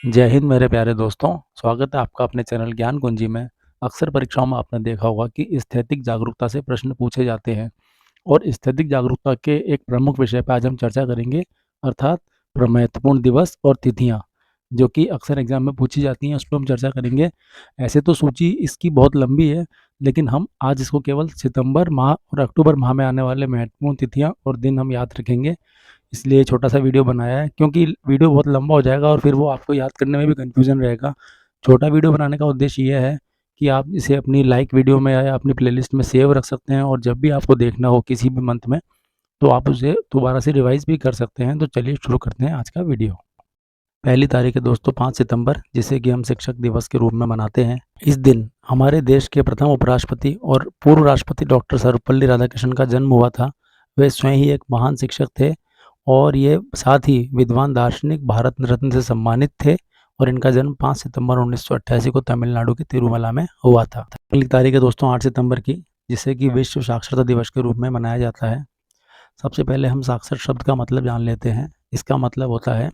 जय हिंद मेरे प्यारे दोस्तों। स्वागत है आपका अपने चैनल ज्ञान कुंजी में। अक्सर परीक्षाओं में आपने देखा होगा कि स्थैतिक जागरूकता से प्रश्न पूछे जाते हैं और स्थैतिक जागरूकता के एक प्रमुख विषय पर आज हम चर्चा करेंगे, अर्थात महत्वपूर्ण दिवस और तिथियां जो कि अक्सर एग्जाम में पूछी जाती हैं, उस पर हम चर्चा करेंगे। ऐसे तो सूची इसकी बहुत लंबी है, लेकिन हम आज इसको केवल सितंबर माह और अक्टूबर माह में आने वाले महत्वपूर्ण तिथियां और दिन हम याद रखेंगे। इसलिए छोटा-सा वीडियो बनाया है, क्योंकि वीडियो बहुत लंबा हो जाएगा और फिर वो आपको याद करने में भी कन्फ्यूज़न रहेगा। छोटा वीडियो बनाने का उद्देश्य ये है कि आप इसे अपनी लाइक वीडियो में या अपनी प्लेलिस्ट में सेव रख सकते हैं और जब भी आपको देखना हो किसी भी मंथ में, तो आप उसे दोबारा से रिवाइज़ भी कर सकते हैं। तो चलिए शुरू करते हैं आज का वीडियो। पहली तारीख है दोस्तों 5 सितंबर, जिसे कि हम शिक्षक दिवस के रूप में मनाते हैं। इस दिन हमारे देश के प्रथम उपराष्ट्रपति और पूर्व राष्ट्रपति डॉक्टर सर्वपल्ली राधाकृष्णन का जन्म हुआ था। वे स्वयं ही एक महान शिक्षक थे और ये साथ ही विद्वान दार्शनिक, भारत रत्न से सम्मानित थे और इनका जन्म 5 सितंबर 1988 को तमिलनाडु के तिरुमला में हुआ था। अगली तारीख है दोस्तों 8 सितंबर की, जिसे कि विश्व साक्षरता दिवस के रूप में मनाया जाता है। सबसे पहले हम साक्षर शब्द का मतलब जान लेते हैं। इसका मतलब होता है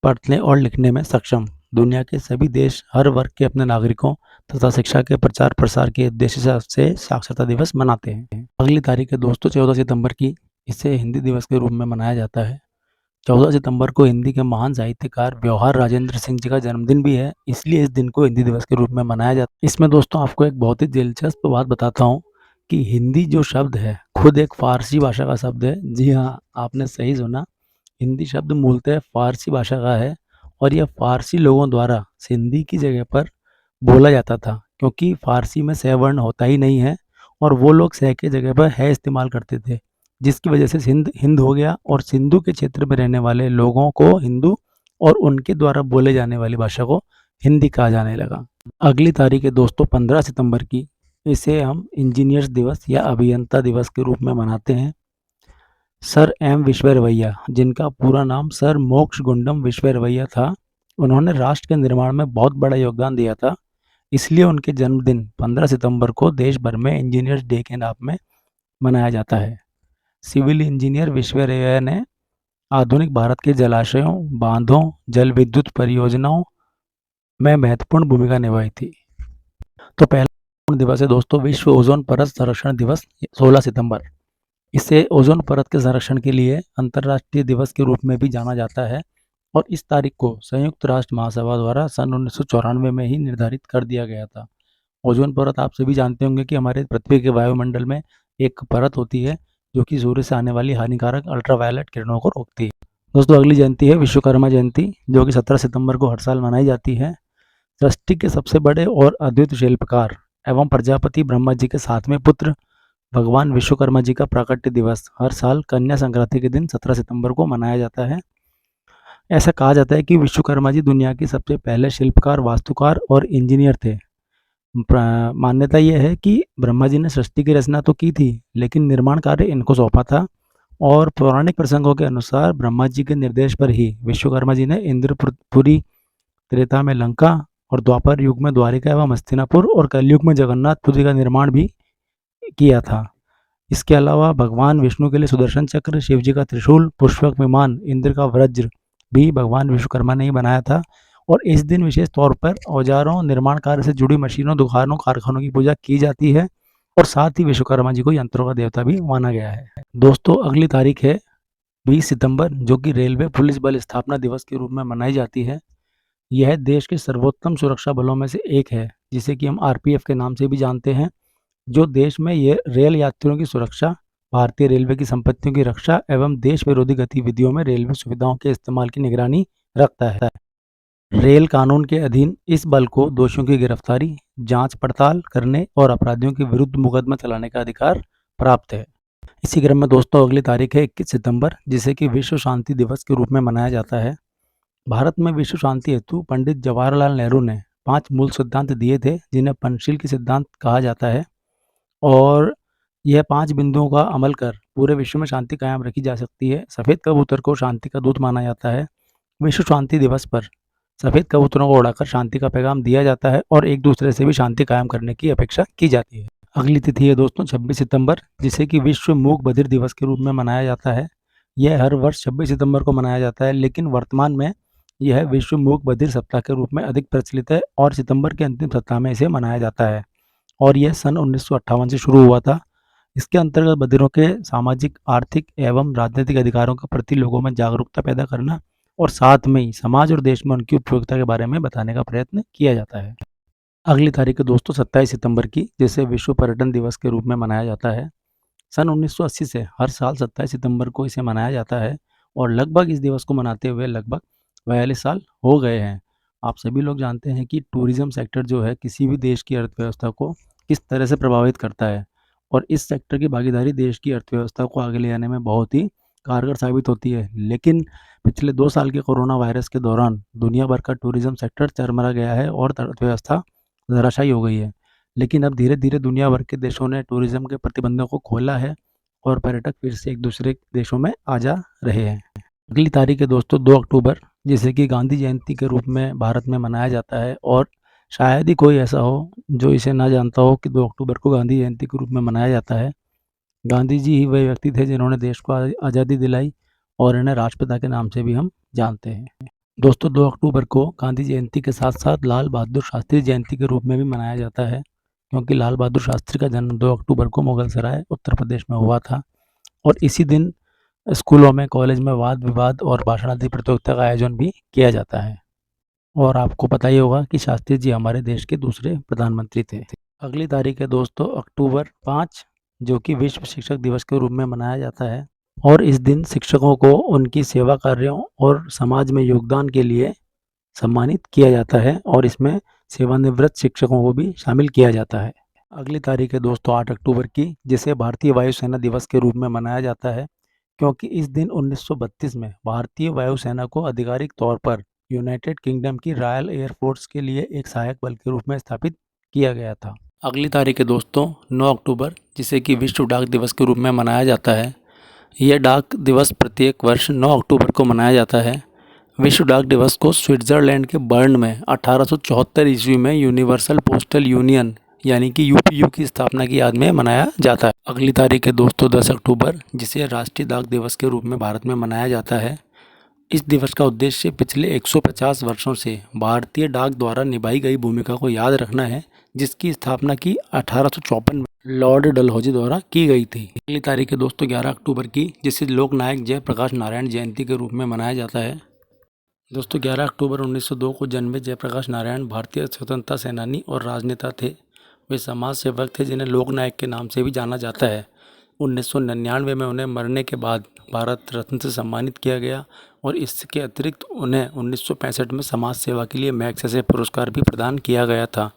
पढ़ने और लिखने में सक्षम। दुनिया के सभी देश हर वर्ग के अपने नागरिकों तथा शिक्षा के प्रचार प्रसार के उद्देश्य से साक्षरता दिवस मनाते हैं। अगली तारीख है दोस्तों 14 सितंबर की। इसे हिंदी दिवस के रूप में मनाया जाता है। 14 सितंबर को हिंदी के महान साहित्यकार व्यवहार राजेंद्र सिंह जी का जन्मदिन भी है, इसलिए इस दिन को हिंदी दिवस के रूप में मनाया जाता है। इसमें दोस्तों आपको एक बहुत ही दिलचस्प बात बताता हूँ कि हिंदी जो शब्द है खुद एक फारसी भाषा का शब्द है। जी हाँ, आपने सही सुना। हिंदी शब्द मूलतः फारसी भाषा का है और यह फारसी लोगों द्वारा सिंधी की जगह पर बोला जाता था, क्योंकि फारसी में सवर्ण होता ही नहीं है और वो लोग सह के जगह पर है इस्तेमाल करते थे, जिसकी वजह से सिंध हिंद हो गया और सिंधु के क्षेत्र में रहने वाले लोगों को हिंदू और उनके द्वारा बोले जाने वाली भाषा को हिंदी कहा जाने लगा। अगली तारीख है दोस्तों 15 सितंबर की। इसे हम इंजीनियर्स दिवस या अभियंता दिवस के रूप में मनाते हैं। सर एम विश्वेश्वरैया, जिनका पूरा नाम सर मोक्षगुंडम विश्वेश्वरैया था, उन्होंने राष्ट्र के निर्माण में बहुत बड़ा योगदान दिया था। इसलिए उनके जन्मदिन 15 सितंबर को देश भर में इंजीनियर्स डे के नाम में मनाया जाता है। सिविल इंजीनियर विश्वेश्वरैया ने आधुनिक भारत के जलाशयों, बांधों, जल विद्युत परियोजनाओं में महत्वपूर्ण भूमिका निभाई थी। तो पहला दिवस है दोस्तों विश्व ओजोन परत संरक्षण दिवस 16 सितंबर। इसे ओजोन परत के संरक्षण के लिए अंतर्राष्ट्रीय दिवस के रूप में भी जाना जाता है और इस तारीख को संयुक्त राष्ट्र महासभा द्वारा सन 1994 में ही निर्धारित कर दिया गया था। ओजोन परत आप सभी जानते होंगे कि हमारे पृथ्वी के वायुमंडल में एक परत होती है जो कि सूर्य से आने वाली हानिकारक अल्ट्रावायलेट किरणों को रोकती है। दोस्तों अगली जयंती है विश्वकर्मा जयंती, जो कि 17 सितंबर को हर साल मनाई जाती है। सृष्टि के सबसे बड़े और अद्वितीय शिल्पकार एवं प्रजापति ब्रह्मा जी के 7वें पुत्र भगवान विश्वकर्मा जी का प्राकट्य दिवस हर साल कन्या संक्रांति के दिन 17 सितंबर को मनाया जाता है। ऐसा कहा जाता है कि विश्वकर्मा जी दुनिया के सबसे पहले शिल्पकार, वास्तुकार और इंजीनियर थे। मान्यता यह है कि ब्रह्मा जी ने सृष्टि की रचना तो की थी, लेकिन निर्माण कार्य इनको सौंपा था और पौराणिक प्रसंगों के अनुसार ब्रह्मा जी के निर्देश पर ही विश्वकर्मा जी ने इंद्रपुरी, त्रेता में लंका और द्वापर युग में द्वारिका एवं हस्तिनापुर और कलयुग में जगन्नाथपुरी का निर्माण भी किया था। इसके अलावा भगवान विष्णु के लिए सुदर्शन चक्र, शिव जी का त्रिशूल, पुष्पक विमान, इंद्र का वज्र भी भगवान विश्वकर्मा ने ही बनाया था और इस दिन विशेष तौर पर औजारों, निर्माण कार्य से जुड़ी मशीनों, दुकानों, कारखानों की पूजा की जाती है और साथ ही विश्वकर्मा जी को यंत्रों का देवता भी माना गया है। दोस्तों अगली तारीख है 20 सितंबर, जो कि रेलवे पुलिस बल स्थापना दिवस के रूप में मनाई जाती है। यह देश के सर्वोत्तम सुरक्षा बलों में से एक है, जिसे कि हम आरपीएफ के नाम से भी जानते हैं, जो देश में ये रेल यात्रियों की सुरक्षा, भारतीय रेलवे की संपत्तियों की रक्षा एवं देश विरोधी गतिविधियों में रेलवे सुविधाओं के इस्तेमाल की निगरानी रखता है। रेल कानून के अधीन इस बल को दोषियों की गिरफ्तारी, जांच पड़ताल करने और अपराधियों के विरुद्ध मुकदमा चलाने का अधिकार प्राप्त है। इसी क्रम में दोस्तों अगली तारीख है 21 सितंबर, जिसे कि विश्व शांति दिवस के रूप में मनाया जाता है। भारत में विश्व शांति हेतु पंडित जवाहरलाल नेहरू ने 5 मूल सिद्धांत दिए थे, जिन्हें पंचशील के सिद्धांत कहा जाता है और यह 5 बिंदुओं का अमल कर पूरे विश्व में शांति कायम रखी जा सकती है। सफ़ेद कबूतर को शांति का दूत माना जाता है। विश्व शांति दिवस पर सफ़ेद कबूतरों को उड़ाकर शांति का पैगाम दिया जाता है और एक दूसरे से भी शांति कायम करने की अपेक्षा की जाती है। अगली तिथि है दोस्तों 26 सितंबर, जिसे कि विश्व मूक बधिर दिवस के रूप में मनाया जाता है। यह हर वर्ष 26 सितंबर को मनाया जाता है, लेकिन वर्तमान में यह विश्व मूक बधिर सप्ताह के रूप में अधिक प्रचलित है और सितंबर के अंतिम सप्ताह में इसे मनाया जाता है और यह सन 1958 से शुरू हुआ था। इसके अंतर्गत बधिरों के सामाजिक, आर्थिक एवं राजनीतिक अधिकारों के प्रति लोगों में जागरूकता पैदा करना और साथ में ही समाज और देश में उनकी उपयोगिता के बारे में बताने का प्रयत्न किया जाता है। अगली तारीख है दोस्तों 27 सितंबर की, जिसे विश्व पर्यटन दिवस के रूप में मनाया जाता है। सन 1980 से हर साल 27 सितंबर को इसे मनाया जाता है और लगभग इस दिवस को मनाते हुए लगभग 42 साल हो गए हैं। आप सभी लोग जानते हैं कि टूरिज्म सेक्टर जो है किसी भी देश की अर्थव्यवस्था को किस तरह से प्रभावित करता है और इस सेक्टर की भागीदारी देश की अर्थव्यवस्था को आगे ले जाने में बहुत ही कारगर साबित होती है। लेकिन पिछले 2 साल के कोरोना वायरस के दौरान दुनिया भर का टूरिज्म सेक्टर चरमरा गया है और अर्थव्यवस्था धराशायी हो गई है। लेकिन अब धीरे-धीरे दुनिया भर के देशों ने टूरिज्म के प्रतिबंधों को खोला है और पर्यटक फिर से एक दूसरे देशों में आ जा रहे हैं। अगली तारीख है दोस्तों 2 अक्टूबर, जिसे कि गांधी जयंती के रूप में भारत में मनाया जाता है और शायद ही कोई ऐसा हो जो इसे ना जानता हो कि 2 अक्टूबर को गांधी जयंती के रूप में मनाया जाता है। गांधी जी ही वह व्यक्ति थे जिन्होंने देश को आज़ादी दिलाई और इन्हें राष्ट्रपिता के नाम से भी हम जानते हैं। दोस्तों 2 अक्टूबर को गांधी जयंती के साथ-साथ लाल बहादुर शास्त्री जयंती के रूप में भी मनाया जाता है, क्योंकि लाल बहादुर शास्त्री का जन्म 2 अक्टूबर को मुगलसराय, उत्तर प्रदेश में हुआ था और इसी दिन स्कूलों में, कॉलेज में वाद-विवाद और भाषण आदि प्रतियोगिता का आयोजन भी किया जाता है। और आपको पता ही होगा कि शास्त्री जी हमारे देश के दूसरे प्रधानमंत्री थे। अगली तारीख है दोस्तों अक्टूबर 5, जो कि विश्व शिक्षक दिवस के रूप में मनाया जाता है और इस दिन शिक्षकों को उनकी सेवा कार्यों और समाज में योगदान के लिए सम्मानित किया जाता है और इसमें सेवानिवृत्त शिक्षकों को भी शामिल किया जाता है। अगली तारीख है दोस्तों 8 अक्टूबर की, जिसे भारतीय वायुसेना दिवस के रूप में मनाया जाता है, क्योंकि इस दिन 1932 में भारतीय वायुसेना को आधिकारिक तौर पर यूनाइटेड किंगडम की रॉयल एयर फोर्स के लिए एक सहायक बल के रूप में स्थापित किया गया था। अगली तारीख है दोस्तों 9 अक्टूबर, जिसे कि विश्व डाक दिवस के रूप में मनाया जाता है। यह डाक दिवस प्रत्येक वर्ष 9 अक्टूबर को मनाया जाता है। विश्व डाक दिवस को स्विट्जरलैंड के बर्न में 1874 ईस्वी में यूनिवर्सल पोस्टल यूनियन यानी कि यूपीयू की स्थापना की याद में मनाया जाता है। अगली तारीख है दोस्तों 10 अक्टूबर, जिसे राष्ट्रीय डाक दिवस के रूप में भारत में मनाया जाता है। इस दिवस का उद्देश्य पिछले 150 वर्षों से भारतीय डाक द्वारा निभाई गई भूमिका को याद रखना है, जिसकी स्थापना की 1854 में लॉर्ड डलहौजी द्वारा की गई थी। अगली तारीख है दोस्तों 11 अक्टूबर की, जिसे लोकनायक जयप्रकाश नारायण जयंती के रूप में मनाया जाता है। दोस्तों 11 अक्टूबर 1902 को जन्मे जयप्रकाश नारायण भारतीय स्वतंत्रता सेनानी और राजनेता थे। वे समाज सेवक थे जिन्हें लोकनायक के नाम से भी जाना जाता है। 1999 में उन्हें मरने के बाद भारत रत्न से सम्मानित किया गया और इसके अतिरिक्त उन्हें 1965 में समाज सेवा के लिए मैग्सेसे पुरस्कार भी प्रदान किया गया था।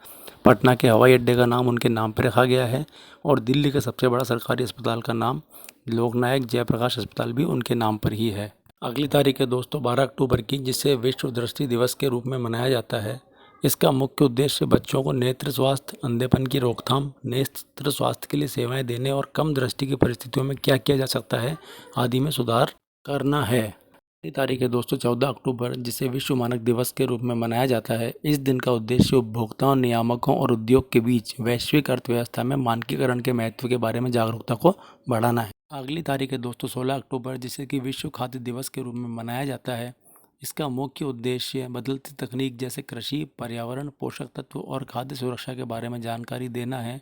पटना के हवाई अड्डे का नाम उनके नाम पर रखा गया है और दिल्ली का सबसे बड़ा सरकारी अस्पताल का नाम लोकनायक जयप्रकाश अस्पताल भी उनके नाम पर ही है। अगली तारीख है दोस्तों 12 अक्टूबर की, जिसे विश्व दृष्टि दिवस के रूप में मनाया जाता है। इसका मुख्य उद्देश्य बच्चों को नेत्र स्वास्थ्य, अंधेपन की रोकथाम, नेत्र स्वास्थ्य के लिए सेवाएं देने और कम दृष्टि की परिस्थितियों में क्या किया जा सकता है आदि में सुधार करना है। अगली तारीख है दोस्तों 14 अक्टूबर, जिसे विश्व मानक दिवस के रूप में मनाया जाता है। इस दिन का उद्देश्य उपभोक्ताओं, नियामकों और उद्योग के बीच वैश्विक अर्थव्यवस्था में मानकीकरण के महत्व के बारे में जागरूकता को बढ़ाना है। अगली तारीख है दोस्तों 16 अक्टूबर, जिसे कि विश्व खाद्य दिवस के रूप में मनाया जाता है। इसका मुख्य उद्देश्य बदलती तकनीक जैसे कृषि, पर्यावरण, पोषक तत्व और खाद्य सुरक्षा के बारे में जानकारी देना है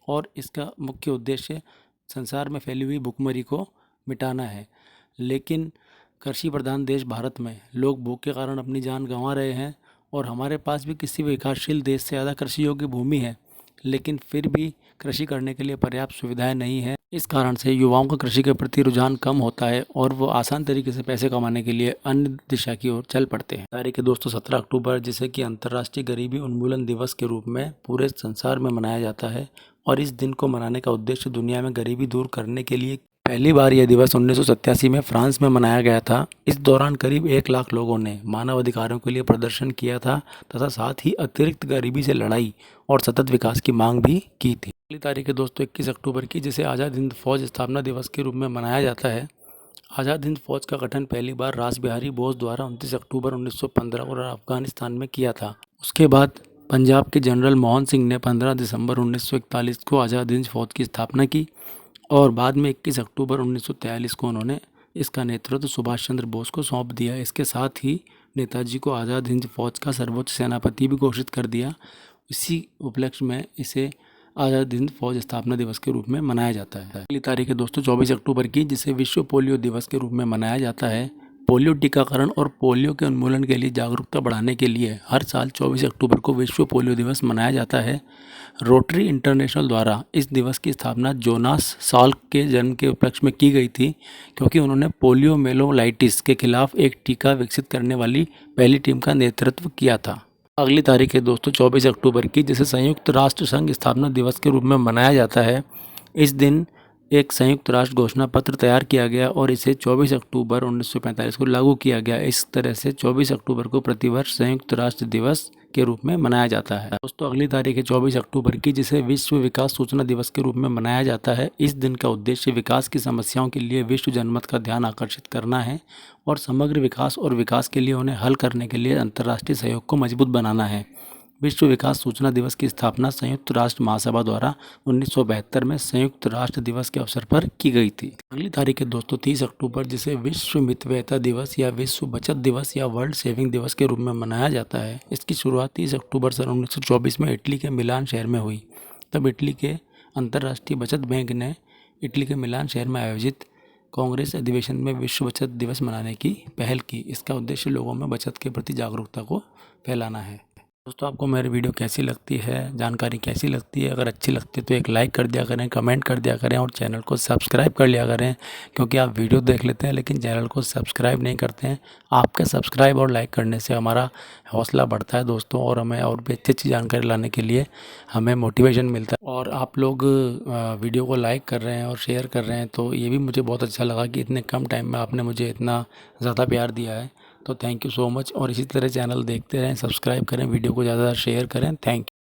और इसका मुख्य उद्देश्य संसार में फैली हुई भुखमरी को मिटाना है। लेकिन कृषि प्रधान देश भारत में लोग भूख के कारण अपनी जान गंवा रहे हैं और हमारे पास भी किसी विकासशील देश से ज़्यादा कृषि योग्य भूमि है, लेकिन फिर भी कृषि करने के लिए पर्याप्त सुविधाएं नहीं है। इस कारण से युवाओं का कृषि के प्रति रुझान कम होता है और वो आसान तरीके से पैसे कमाने के लिए अन्य दिशा की ओर चल पड़ते हैं। तारीख है दोस्तों 17 अक्टूबर, जिसे कि अंतर्राष्ट्रीय गरीबी उन्मूलन दिवस के रूप में पूरे संसार में मनाया जाता है और इस दिन को मनाने का उद्देश्य दुनिया में गरीबी दूर करने के लिए पहली बार यह दिवस 1987 में फ्रांस में मनाया गया था। इस दौरान करीब 1 लाख लोगों ने मानव अधिकारों के लिए प्रदर्शन किया था तथा साथ ही अतिरिक्त गरीबी से लड़ाई और सतत विकास की मांग भी की थी। अगली तारीख है दोस्तों 21 अक्टूबर की, जिसे आज़ाद हिंद फौज स्थापना दिवस के रूप में मनाया जाता है। आज़ाद हिंद फौज का गठन पहली बार रास बिहारी बोस द्वारा 29 अक्टूबर 1915 को अफगानिस्तान में किया था। उसके बाद पंजाब के जनरल मोहन सिंह ने 15 दिसंबर 1941 को आज़ाद हिंद फौज की स्थापना की और बाद में 21 अक्टूबर 1943 को उन्होंने इसका नेतृत्व सुभाष चंद्र बोस को सौंप दिया। इसके साथ ही नेताजी को आज़ाद हिंद फौज का सर्वोच्च सेनापति भी घोषित कर दिया। इसी उपलक्ष्य में इसे आज़ाद हिंद फौज स्थापना दिवस के रूप में मनाया जाता है। अगली तारीख है दोस्तों 24 अक्टूबर की, जिसे विश्व पोलियो दिवस के रूप में मनाया जाता है। पोलियो टीकाकरण और पोलियो के उन्मूलन के लिए जागरूकता बढ़ाने के लिए हर साल 24 अक्टूबर को विश्व पोलियो दिवस मनाया जाता है। रोटरी इंटरनेशनल द्वारा इस दिवस की स्थापना जोनास साल्क के जन्म के उपलक्ष्य में की गई थी, क्योंकि उन्होंने पोलियोमेलोलाइटिस के खिलाफ एक टीका विकसित करने वाली पहली टीम का नेतृत्व किया था। अगली तारीख है दोस्तों 24 अक्टूबर की, जिसे संयुक्त राष्ट्र संघ स्थापना दिवस के रूप में मनाया जाता है। इस दिन एक संयुक्त राष्ट्र घोषणा पत्र तैयार किया गया और इसे 24 अक्टूबर 1945 को लागू किया गया। इस तरह से 24 अक्टूबर को प्रतिवर्ष संयुक्त राष्ट्र दिवस के रूप में मनाया जाता है। दोस्तों अगली तारीख है 24 अक्टूबर की, जिसे विश्व विकास सूचना दिवस के रूप में मनाया जाता है। इस दिन का उद्देश्य विकास की समस्याओं के लिए विश्व जनमत का ध्यान आकर्षित करना है और समग्र विकास और विकास के लिए उन्हें हल करने के लिए अंतर्राष्ट्रीय सहयोग को मजबूत बनाना है। विश्व विकास सूचना दिवस की स्थापना संयुक्त राष्ट्र महासभा द्वारा 1972 में संयुक्त राष्ट्र दिवस के अवसर पर की गई थी। अगली तारीख है दोस्तों 30 अक्टूबर, जिसे विश्व मितव्ययिता दिवस या विश्व बचत दिवस या वर्ल्ड सेविंग दिवस के रूप में मनाया जाता है। इसकी शुरुआत 30 अक्टूबर सन 1924 में इटली के मिलान शहर में हुई। तब इटली के अंतर्राष्ट्रीय बचत बैंक ने इटली के मिलान शहर में आयोजित कांग्रेस अधिवेशन में विश्व बचत दिवस मनाने की पहल की। इसका उद्देश्य लोगों में बचत के प्रति जागरूकता को फैलाना है। दोस्तों आपको मेरी वीडियो कैसी लगती है, जानकारी कैसी लगती है? अगर अच्छी लगती है तो एक लाइक कर दिया करें, कमेंट कर दिया करें और चैनल को सब्सक्राइब कर लिया करें, क्योंकि आप वीडियो देख लेते हैं लेकिन चैनल को सब्सक्राइब नहीं करते हैं। आपके सब्सक्राइब और लाइक करने से हमारा हौसला बढ़ता है दोस्तों, और हमें और भी अच्छी अच्छी जानकारी लाने के लिए हमें मोटिवेशन मिलता है। और आप लोग वीडियो को लाइक कर रहे हैं और शेयर कर रहे हैं, तो ये भी मुझे बहुत अच्छा लगा कि इतने कम टाइम में आपने मुझे इतना ज़्यादा प्यार दिया है। तो थैंक यू सो मच, और इसी तरह चैनल देखते रहें, सब्सक्राइब करें, वीडियो को ज़्यादा शेयर करें। Thank you.